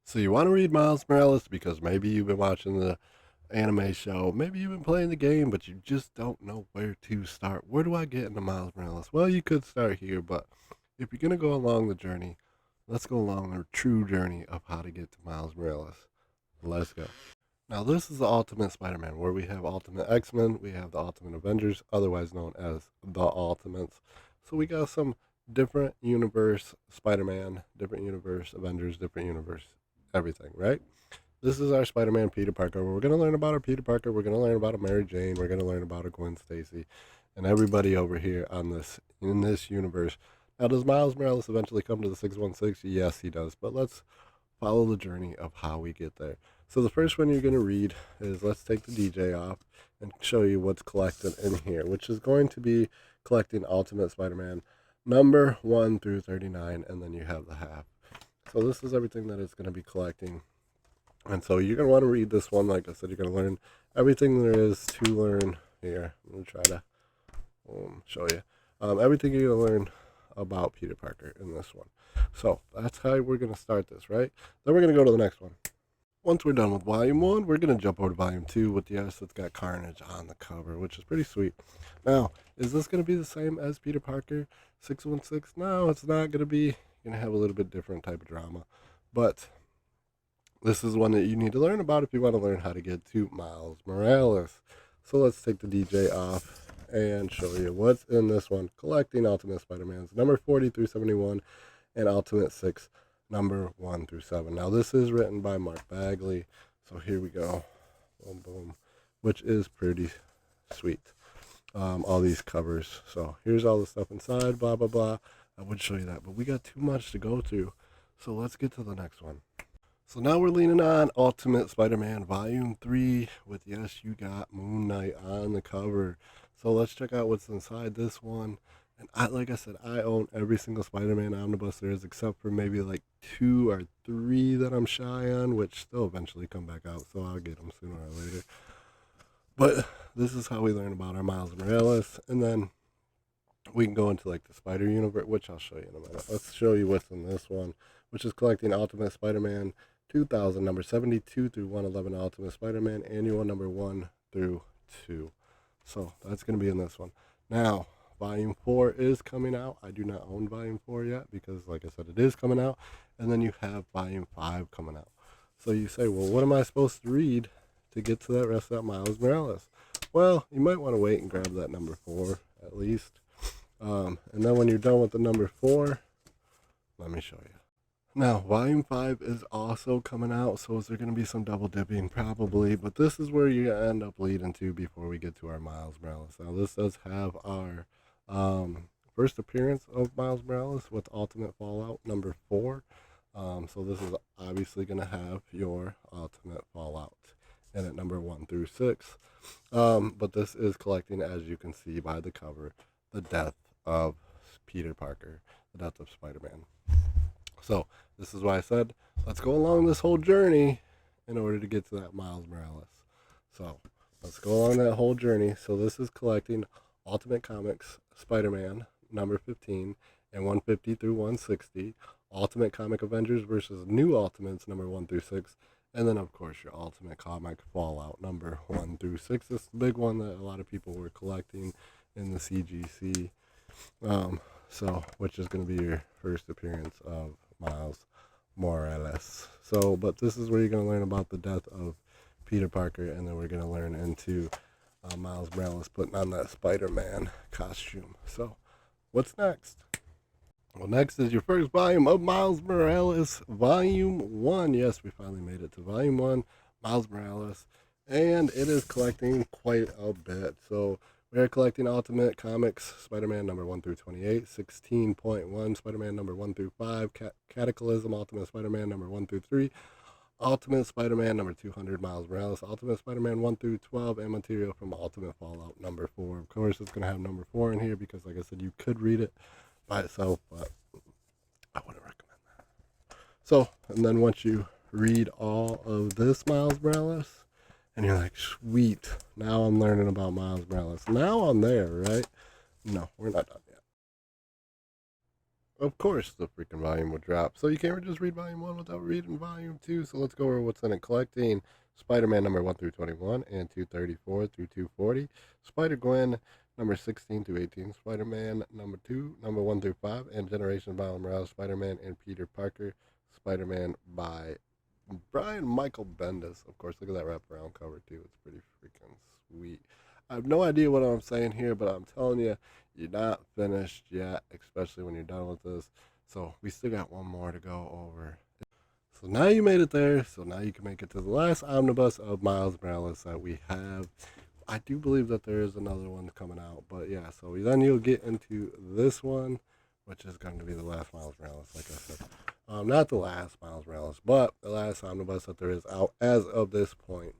So you want to read Miles Morales because maybe you've been watching the anime show, maybe you've been playing the game, but you just don't know where to start. Where do I get into Miles Morales? Well, you could start here, but if you're going to go along the journey, let's go along a true journey of how to get to Miles Morales. Let's go. Now, this is the Ultimate Spider Man, where we have Ultimate X Men, we have the Ultimate Avengers, otherwise known as the Ultimates. So we got some different universe Spider Man, different universe Avengers, different universe everything, right? This is our Spider Man Peter Parker. We're going to learn about our Peter Parker, we're going to learn about a Mary Jane, we're going to learn about a Gwen Stacy, and everybody over here on this in this universe. Now, does Miles Morales eventually come to the 616? Yes, he does, but let's follow the journey of how we get there. So the first one you're going to read is, let's take the DJ off and show you what's collected in here, which is going to be collecting Ultimate Spider-Man number 1 through 39, and then you have the half. So this is everything that it's going to be collecting. And so you're going to want to read this one. Like I said, you're going to learn everything there is to learn here. I'm going to try to show you everything you're going to learn about Peter Parker in this one. So that's how we're going to start this, right? Then we're going to go to the next one. Once we're done with Volume 1, we're going to jump over to Volume 2 with, yes, it's got Carnage on the cover, which is pretty sweet. Now, is this going to be the same as Peter Parker 616? No, it's not going to be. You're going to have a little bit different type of drama. But this is one that you need to learn about if you want to learn how to get to Miles Morales. So let's take the DJ off and show you what's in this one. Collecting Ultimate Spider-Man's number 40 through 71 and Ultimate 6 number 1 through 7. Now, this is written by Mark Bagley. So here we go. Boom, boom. Which is pretty sweet. All these covers. So here's all the stuff inside, blah, blah, blah. I would show you that, but we got too much to go through. So let's get to the next one. So now we're leaning on Ultimate Spider-Man Volume 3 with, yes, you got Moon Knight on the cover. So let's check out what's inside this one. And like I said, I own every single Spider-Man omnibus there is, except for maybe like 2 or 3 that I'm shy on, which they'll eventually come back out, so I'll get them sooner or later. But this is how we learn about our Miles Morales, and then we can go into like the Spider Universe, which I'll show you in a minute. Let's show you what's in this one, which is collecting Ultimate Spider-Man 2000, number 72 through 111, Ultimate Spider-Man Annual number 1 through 2. So that's going to be in this one. Now, Volume 4 is coming out. I do not own Volume 4 yet because, like I said, it is coming out. And then you have Volume 5 coming out. So you say, well, what am I supposed to read to get to that rest of that Miles Morales? Well, you might want to wait and grab that number 4 at least. And then when you're done with the number 4, let me show you. Now, Volume 5 is also coming out, so is there going to be some double dipping? Probably, but this is where you end up leading to before we get to our Miles Morales. Now, this does have our first appearance of Miles Morales with Ultimate Fallout number 4. So this is obviously going to have your Ultimate Fallout in it, number 1 through 6. But this is collecting, as you can see by the cover, the death of Peter Parker, the death of Spider-Man. So this is why I said, let's go along this whole journey in order to get to that Miles Morales. So let's go along that whole journey. So this is collecting Ultimate Comics Spider-Man number 15 and 150 through 160. Ultimate Comic Avengers versus New Ultimates number 1 through 6. And then, of course, your Ultimate Comic Fallout number 1 through 6. This is the big one that a lot of people were collecting in the CGC. Which is going to be your first appearance of Miles Morales. So, but this is where you're going to learn about the death of Peter Parker, and then we're going to learn into Miles Morales putting on that Spider-Man costume. So, what's next? Well, next is your first volume of Miles Morales, Volume 1. Yes, we finally made it to Volume 1, Miles Morales, and it is collecting quite a bit. So, we are collecting Ultimate Comics Spider-Man number 1 through 28, 16.1 Spider-Man number 1 through 5, Cataclysm Ultimate Spider-Man number 1 through 3, Ultimate Spider-Man number 200 Miles Morales, Ultimate Spider-Man 1 through 12, and material from Ultimate Fallout number 4. Of course, it's going to have number 4 in here because, like I said, you could read it by itself, but I wouldn't recommend that. So, and then once you read all of this Miles Morales, and you're like, sweet, now I'm learning about Miles Morales. Now I'm there, right? No, we're not done yet. of course the freaking volume would drop. So you can't just read volume 1 without reading volume 2. So let's go over what's in it. Collecting Spider-Man number 1 through 21 and 234 through 240. Spider-Gwen number 16 through 18. Spider-Man number 2, number 1 through 5. And Generation Miles Morales, Spider-Man and Peter Parker. Spider-Man by Brian Michael Bendis. Of course, look at that wraparound cover too. It's pretty freaking sweet. I have no idea what I'm saying here, but I'm telling you, you're not finished yet, especially when you're done with this. So we still got one more to go over. So now you made it there. So now you can make it to the last omnibus of Miles Morales that we have. I do believe that there is another one coming out, but yeah. So then you'll get into this one, which is going to be the last Miles Morales, like I said. Not the last Miles Morales, but the last omnibus that there is out as of this point,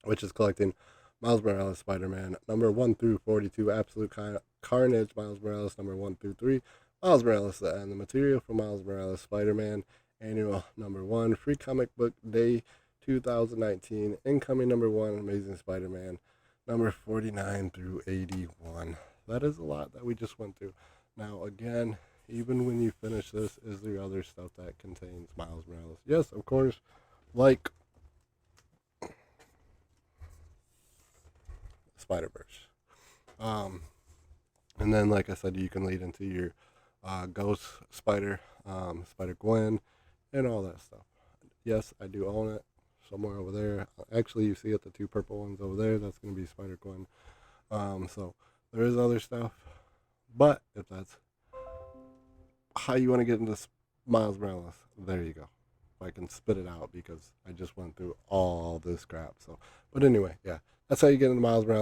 which is collecting Miles Morales Spider-Man number 1 through 42, Absolute Carnage Miles Morales number 1 through 3, Miles Morales and the material for Miles Morales Spider-Man Annual number 1, Free Comic Book Day 2019, Incoming number 1, Amazing Spider-Man number 49 through 81. That is a lot that we just went through. Now again, even when you finish this, is there other stuff that contains Miles Morales? Yes, of course, like Spider-Verse. And then, like I said, you can lead into your Ghost Spider, Spider-Gwen, and all that stuff. Yes, I do own it somewhere over there. Actually, you see it, the two purple ones over there. That's going to be Spider-Gwen. So there is other stuff. But if that's how you want to get into Miles Morales, there you go. If I can spit it out because I just went through all this crap. So, but anyway, yeah, that's how you get into Miles Morales.